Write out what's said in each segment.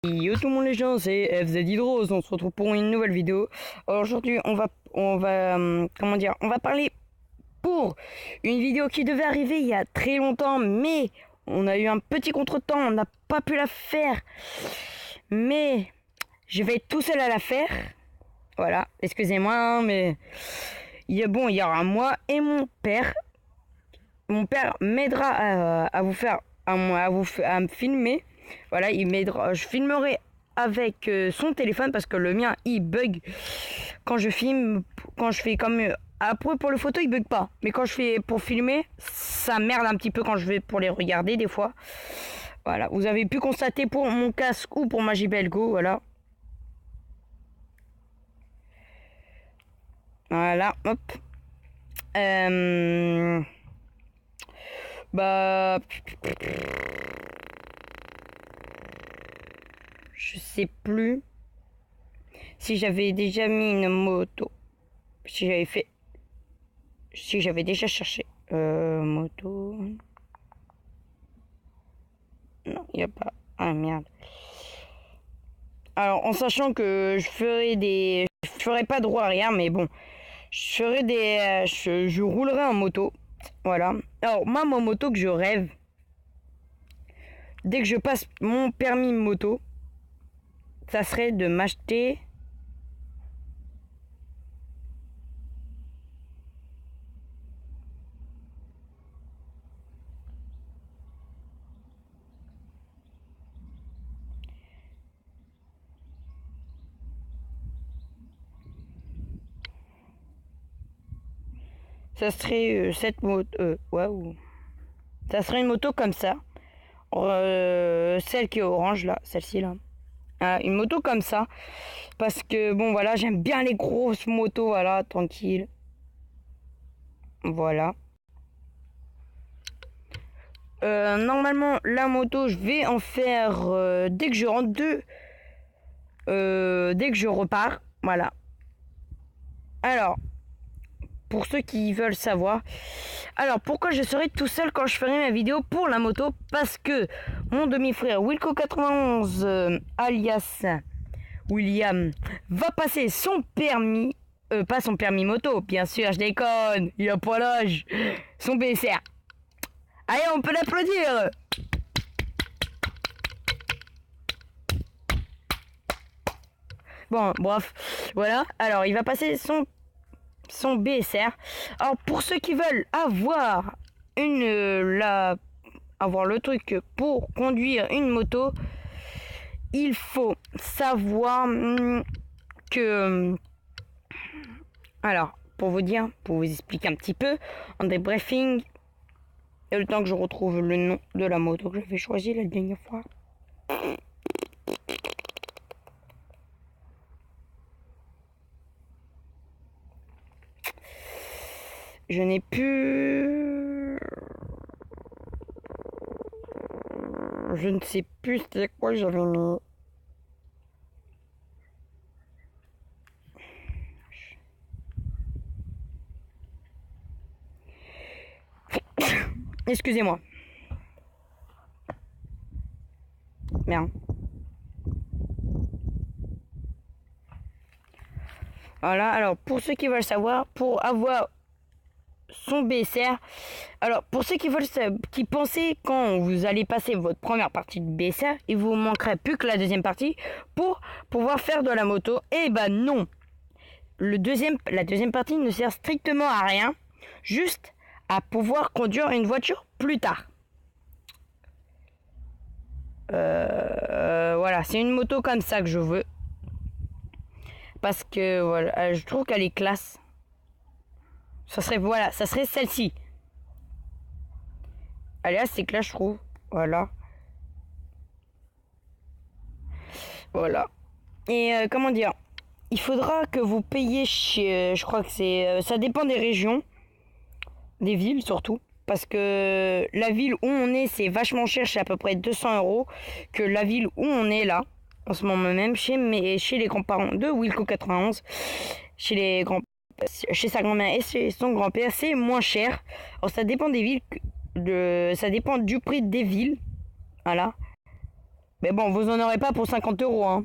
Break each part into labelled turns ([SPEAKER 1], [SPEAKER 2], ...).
[SPEAKER 1] Yo tout le monde les gens, c'est FZ Hydros, on se retrouve pour une nouvelle vidéo. Aujourd'hui on va parler pour une vidéo qui devait arriver il y a très longtemps, mais on a eu un petit contretemps, on n'a pas pu la faire. Mais je vais être tout seul à la faire. Voilà, excusez-moi, hein, mais il y aura moi et mon père. Mon père m'aidera à vous faire, à me filmer. Voilà, il m'aidera. Je filmerai avec son téléphone parce que le mien il bug quand je filme, quand je fais comme après pour le photo il bug pas, mais quand je fais pour filmer ça merde un petit peu quand je vais pour les regarder des fois. Voilà, vous avez pu constater pour mon casque ou pour ma JBL Go, voilà. Voilà, hop. Bah, je sais plus si j'avais déjà mis une moto, si j'avais déjà cherché moto. Non, il n'y a pas. Ah merde. Alors, en sachant que je ferai pas de roue arrière, mais bon, je roulerai en moto. Voilà. Alors, moi, mon moto que je rêve, dès que je passe mon permis moto, ça serait de m'acheter ça serait cette moto. Waouh. Ça serait une moto comme ça. Celle qui est orange là, celle-ci là. Une moto comme ça. Parce que bon voilà, j'aime bien les grosses motos, voilà, tranquille. Voilà. Normalement, la moto, je vais en faire dès que je rentre dès que je repars. Voilà. Alors, pour ceux qui veulent savoir. Alors, pourquoi je serai tout seul quand je ferai ma vidéo pour la moto? Parce que mon demi-frère Wilco91, alias William, va passer son permis. Pas son permis moto, bien sûr, je déconne. Il a pas l'âge. Son BSR. Allez, on peut l'applaudir. Bon, bref, voilà. Alors, il va passer son BSR. Alors, pour ceux qui veulent avoir avoir le truc pour conduire une moto, il faut savoir que... Alors, pour vous expliquer un petit peu, en débriefing, et le temps que je retrouve le nom de la moto que j'avais choisi la dernière fois. Je n'ai plus... Je ne sais plus c'était quoi j'avais mis. Excusez-moi. Merde. Voilà, alors pour ceux qui veulent savoir, pour avoir son BSR, alors pour ceux qui pensaient quand vous allez passer votre première partie de BSR, il vous manquerait plus que la deuxième partie pour pouvoir faire de la moto. Eh ben non. La deuxième partie ne sert strictement à rien, juste à pouvoir conduire une voiture plus tard. Voilà, c'est une moto comme ça que je veux. Parce que voilà, je trouve qu'elle est classe. Ça serait celle-ci. Elle est assez classe, je trouve. Voilà. Voilà. Et comment dire, il faudra que vous payiez chez... je crois que c'est... ça dépend des régions. Des villes surtout. Parce que la ville où on est, c'est vachement cher. C'est à peu près 200 € que la ville où on est là. En ce moment même, chez les grands-parents de Wilco91. Chez sa grand-mère et chez son grand-père, c'est moins cher. Alors ça dépend des villes. Ça dépend du prix des villes. Voilà. Mais bon, vous en aurez pas pour 50 euros. Hein.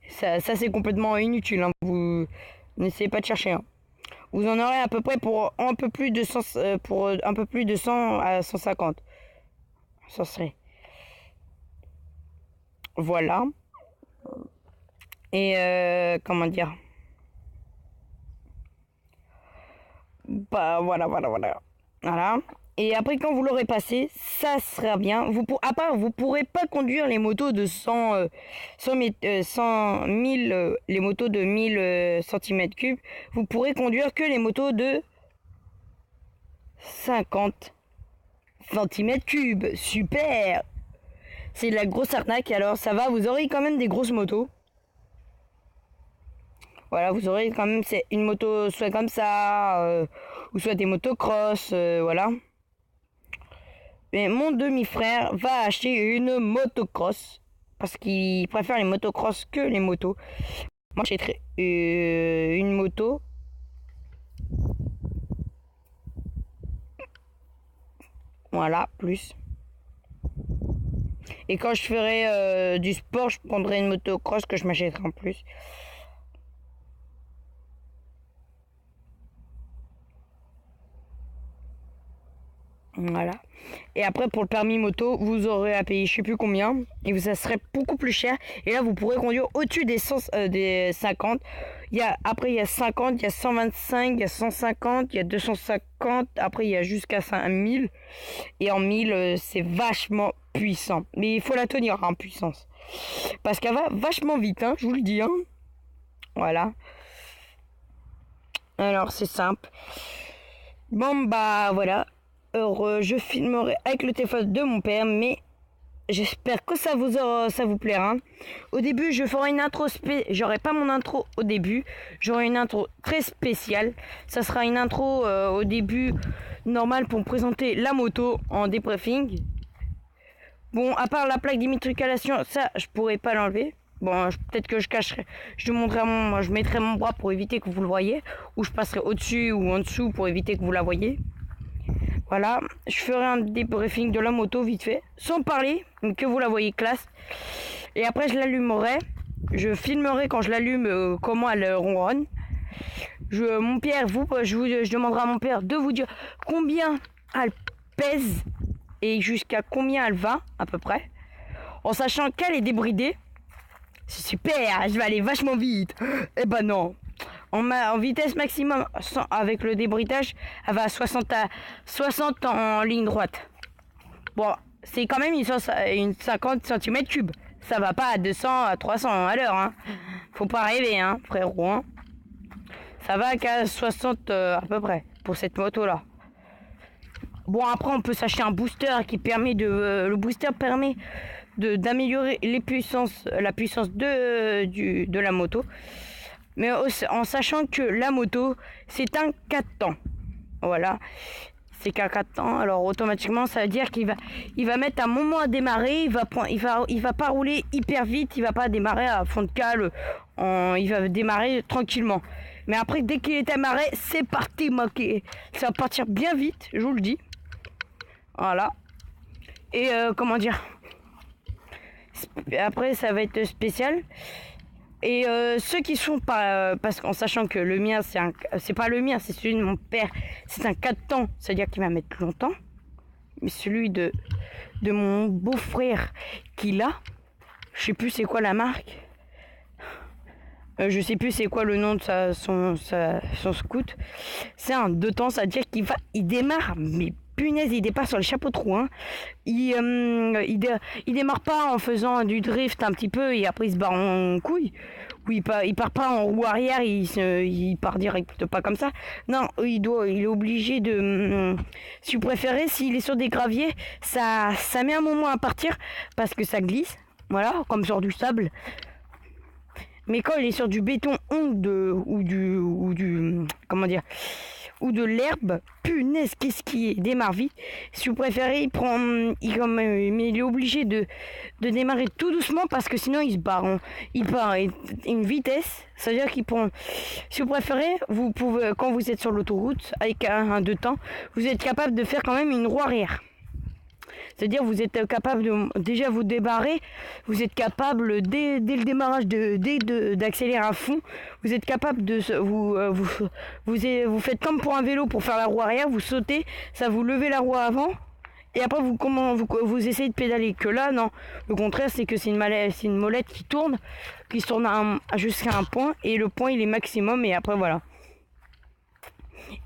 [SPEAKER 1] Ça c'est complètement inutile. Hein. Vous n'essayez pas de chercher. Hein. Vous en aurez à peu près pour un peu plus de 100, pour un peu plus de 100 à 150. Ça serait. Voilà. Et comment dire. Bah voilà. Voilà. Et après, quand vous l'aurez passé, ça sera bien. À part, vous pourrez pas conduire les motos de 100 1000, les motos de 1000 cm3. Vous pourrez conduire que les motos de 50 cm3. Super! C'est de la grosse arnaque. Alors, ça va, vous aurez quand même des grosses motos. Voilà, vous aurez quand même une moto soit comme ça, ou soit des motocross, voilà. Mais mon demi-frère va acheter une motocross parce qu'il préfère les motocross que les motos. Moi, j'achèterai une moto. Voilà, plus. Et quand je ferai du sport, je prendrai une motocross que je m'achèterai en plus. Voilà. Et après, pour le permis moto, vous aurez à payer je sais plus combien. Et ça serait beaucoup plus cher. Et là, vous pourrez conduire au-dessus des 50. Après, il y a 50, il y a 125, il y a 150, il y a 250. Après, il y a jusqu'à 5000. Et en 1000, c'est vachement puissant. Mais il faut la tenir en puissance. Parce qu'elle va vachement vite, hein, je vous le dis. Hein. Voilà. Alors, c'est simple. Bon, bah, voilà. Alors, je filmerai avec le téléphone de mon père, mais j'espère que ça vous plaira. Au début, je ferai une intro j'aurai pas mon intro au début, j'aurai une intro très spéciale. Ça sera une intro au début normale pour me présenter la moto en débriefing. Bon, à part la plaque d'immatriculation, ça je pourrais pas l'enlever. Bon, peut-être que je cacherai, je mettrai mon bras pour éviter que vous le voyez, ou je passerai au-dessus ou en dessous pour éviter que vous la voyez. Voilà, je ferai un débriefing de la moto vite fait, sans parler, que vous la voyez classe. Et après, je l'allumerai. Je filmerai quand je l'allume comment elle ronronne. Mon père, je demanderai à mon père de vous dire combien elle pèse et jusqu'à combien elle va, à peu près. En sachant qu'elle est débridée. C'est super, je vais aller vachement vite. Eh ben non. En vitesse maximum, avec le débridage, elle va à 60 en ligne droite. Bon, c'est quand même une 50 cm3. Ça va pas à 200 à 300 à l'heure. Hein. Faut pas rêver, hein, frérot. Hein. Ça va qu'à 60 à peu près pour cette moto-là. Bon, après, on peut s'acheter un booster qui permet le booster permet d'améliorer la puissance de la moto. Mais en sachant que la moto, c'est un 4 temps. Voilà. C'est qu'un 4 temps. Alors automatiquement, ça veut dire qu'il va mettre un moment à démarrer. Il va pas rouler hyper vite. Il va pas démarrer à fond de cale. Il va démarrer tranquillement. Mais après, dès qu'il est démarré, c'est parti, moqué. Ça va partir bien vite, je vous le dis. Voilà. Et comment dire. Après, ça va être spécial. Et ceux qui sont pas, parce qu'en sachant que le mien, c'est pas le mien, c'est celui de mon père, c'est un 4 temps, c'est-à-dire qu'il va mettre longtemps. Mais celui de mon beau-frère qu'il a, je sais plus c'est quoi la marque, je sais plus c'est quoi le nom de son scoot. C'est un 2 temps, c'est-à-dire il démarre, mais punaise, il dépasse sur le chapeau de roue. Hein. Il démarre pas en faisant du drift un petit peu et après il se barre en couille. Ou il part pas en roue arrière, il part direct pas comme ça. Non, il est obligé de. Si vous préférez, s'il est sur des graviers, ça met un moment à partir parce que ça glisse. Voilà, comme sur du sable. Mais quand il est sur du béton ou de l'herbe, punaise, qu'est-ce qui démarre vite. Si vous préférez, mais il est obligé de démarrer tout doucement parce que sinon il se barre. Il part à une vitesse, c'est-à-dire qu'il prend. Si vous préférez, vous pouvez, quand vous êtes sur l'autoroute avec un 2 temps, vous êtes capable de faire quand même une roue arrière. C'est-à-dire vous êtes capable de déjà vous débarrer, vous êtes capable dès le démarrage d'accélérer à fond, vous êtes capable de vous faites comme pour un vélo pour faire la roue arrière, vous sautez, ça vous levez la roue avant. Et après, vous essayez de pédaler. Que là, non. Le contraire, c'est que c'est une molette qui se tourne jusqu'à un point. Et le point, il est maximum. Et après, voilà.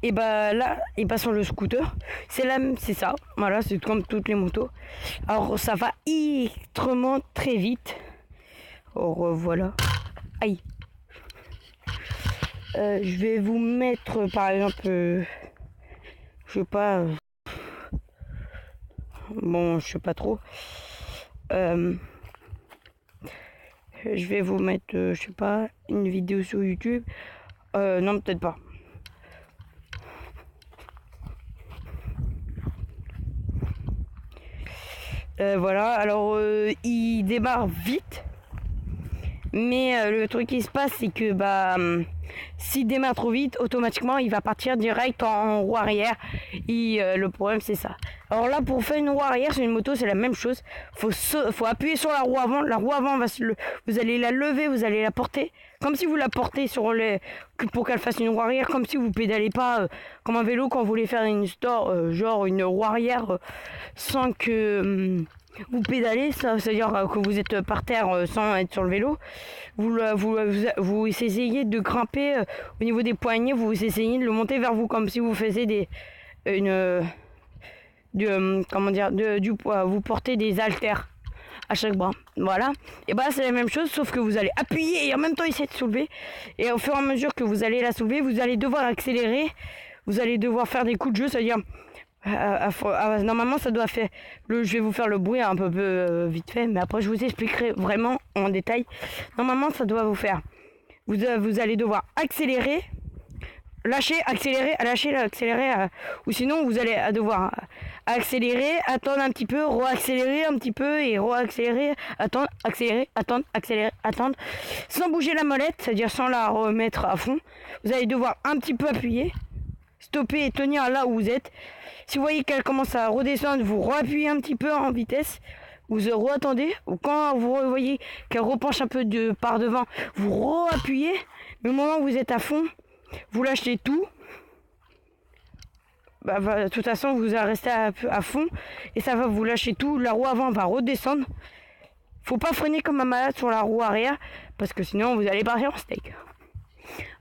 [SPEAKER 1] Et bah là, et bah sur le scooter, c'est ça. Voilà, c'est comme toutes les motos. Alors, ça va extrêmement très vite. Or, voilà. Aïe. Je vais vous mettre, par exemple, je sais pas... Bon, je sais pas trop. Je vais vous mettre, je sais pas, une vidéo sur YouTube. Non, peut-être pas. Voilà, alors il démarre vite. Mais le truc qui se passe, c'est que s'il démarre trop vite, automatiquement, il va partir direct en roue arrière. Le problème, c'est ça. Alors là, pour faire une roue arrière sur une moto, c'est la même chose. Faut appuyer sur la roue avant. La roue avant, vous allez la lever, vous allez la porter. Comme si vous la portez pour qu'elle fasse une roue arrière. Comme si vous pédalez pas comme un vélo quand vous voulez faire genre une roue arrière sans que... vous pédalez, ça veut dire que vous êtes par terre sans être sur le vélo. Vous essayez de grimper au niveau des poignets, vous essayez de le monter vers vous comme si vous faisiez du poids. Vous portez des haltères à chaque bras. Voilà. Et c'est la même chose, sauf que vous allez appuyer et en même temps essayer de soulever. Et au fur et à mesure que vous allez la soulever, vous allez devoir accélérer. Vous allez devoir faire des coups de jeu, c'est-à-dire... normalement ça doit faire je vais vous faire le bruit un peu vite fait, mais après je vous expliquerai vraiment en détail. Normalement ça doit vous faire vous allez devoir accélérer, lâcher, accélérer, ou sinon vous allez devoir accélérer, attendre un petit peu, re-accélérer un petit peu et re-accélérer, attendre, accélérer, attendre sans bouger la molette, c'est-à-dire sans la remettre à fond. Vous allez devoir un petit peu appuyer, stopper et tenir là où vous êtes. Si vous voyez qu'elle commence à redescendre, vous re-appuyez un petit peu en vitesse, vous re-attendez, ou quand vous voyez qu'elle repenche un peu par devant, vous re-appuyez, mais au moment où vous êtes à fond, vous lâchez tout. De toute façon, vous allez rester à fond, et ça va vous lâcher tout, la roue avant va redescendre. Faut pas freiner comme un malade sur la roue arrière, parce que sinon vous allez partir en steak.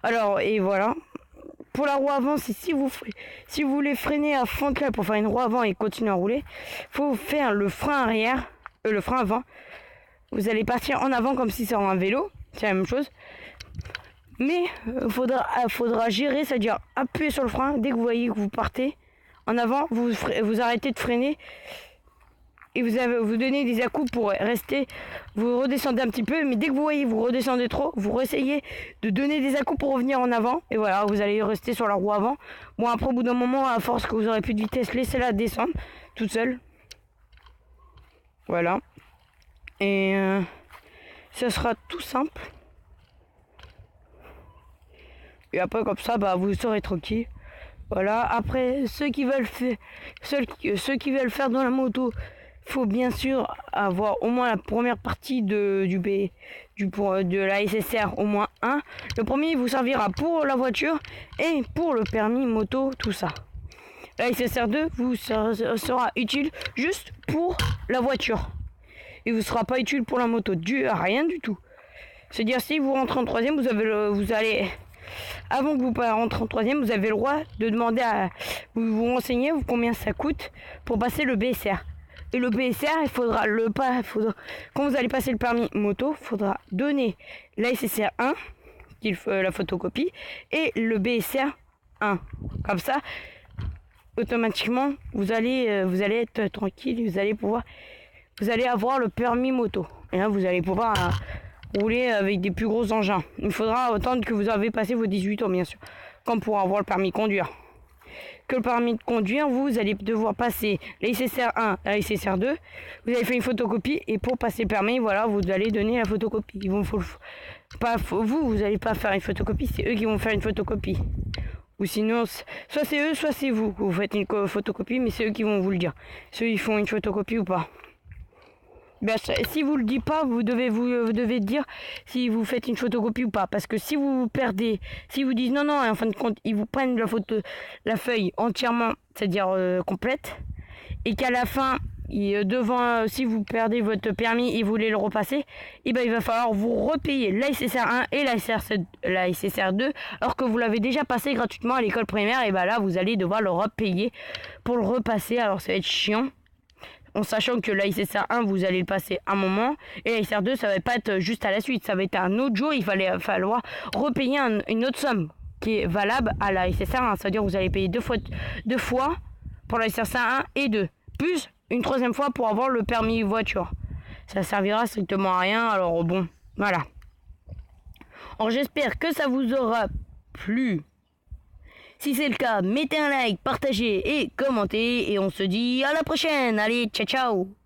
[SPEAKER 1] Alors, et voilà. Pour la roue avant, si vous voulez freiner à fond de là pour faire une roue avant et continuer à rouler, faut faire le frein arrière, le frein avant. Vous allez partir en avant comme si c'était un vélo, c'est la même chose. Mais faudra gérer, c'est-à-dire appuyer sur le frein dès que vous voyez que vous partez en avant, vous arrêtez de freiner. Et vous donnez des à-coups pour rester, vous redescendez un petit peu, mais dès que vous voyez vous redescendez trop, vous essayez de donner des à-coups pour revenir en avant, et voilà, vous allez rester sur la roue avant. Bon, après, au bout d'un moment, à force que vous aurez plus de vitesse, laissez-la descendre toute seule. Voilà. Et ça sera tout simple. Et après, comme ça, vous serez tranquille. Voilà. Après, ceux qui veulent faire dans la moto, faut bien sûr avoir au moins la première partie de la SSR, au moins un. Le premier vous servira pour la voiture et pour le permis moto, tout ça. La SSR 2 vous sera utile juste pour la voiture. Et vous sera pas utile pour la moto, rien du tout. C'est-à-dire si vous rentrez en troisième, avant que vous rentrez en troisième, vous avez le droit de demander vous renseigner combien ça coûte pour passer le BSR. Et le BSR, quand vous allez passer le permis moto, il faudra donner la SSR 1, la photocopie, et le BSR 1. Comme ça, automatiquement, vous allez être tranquille, vous allez avoir le permis moto. Et là, vous allez pouvoir rouler avec des plus gros engins. Il faudra attendre que vous avez passé vos 18 ans, bien sûr, comme pour avoir le permis de conduire. Que le permis de conduire, vous allez devoir passer la SSR 1 à la SSR 2. Vous avez fait une photocopie et pour passer le permis, voilà, vous allez donner la photocopie. Vous n'allez pas faire une photocopie, c'est eux qui vont faire une photocopie. Ou sinon, soit c'est eux, soit c'est vous. Vous faites une photocopie, mais c'est eux qui vont vous le dire. Ceux ils font une photocopie ou pas. Ben, si vous le dites pas, vous devez dire si vous faites une photocopie ou pas. Parce que si vous perdez, si vous dites non, non, et en fin de compte, ils vous prennent la feuille entièrement, c'est-à-dire complète, et qu'à la fin, si vous perdez votre permis et vous voulez le repasser, et ben il va falloir vous repayer la SSR 1 et la SSR 2, alors que vous l'avez déjà passé gratuitement à l'école primaire, et ben là vous allez devoir le repayer pour le repasser. Alors ça va être chiant. En sachant que la SSR 1 vous allez le passer un moment et la SSR 2 ça va pas être juste à la suite, ça va être un autre jour, il va falloir repayer une autre somme qui est valable à la SSR 1, c'est-à-dire que vous allez payer deux fois pour la SSR 1 et 2, plus une troisième fois pour avoir le permis voiture. Ça servira strictement à rien, alors bon, voilà. Alors j'espère que ça vous aura plu. Si c'est le cas, mettez un like, partagez et commentez. Et on se dit à la prochaine. Allez, ciao ciao.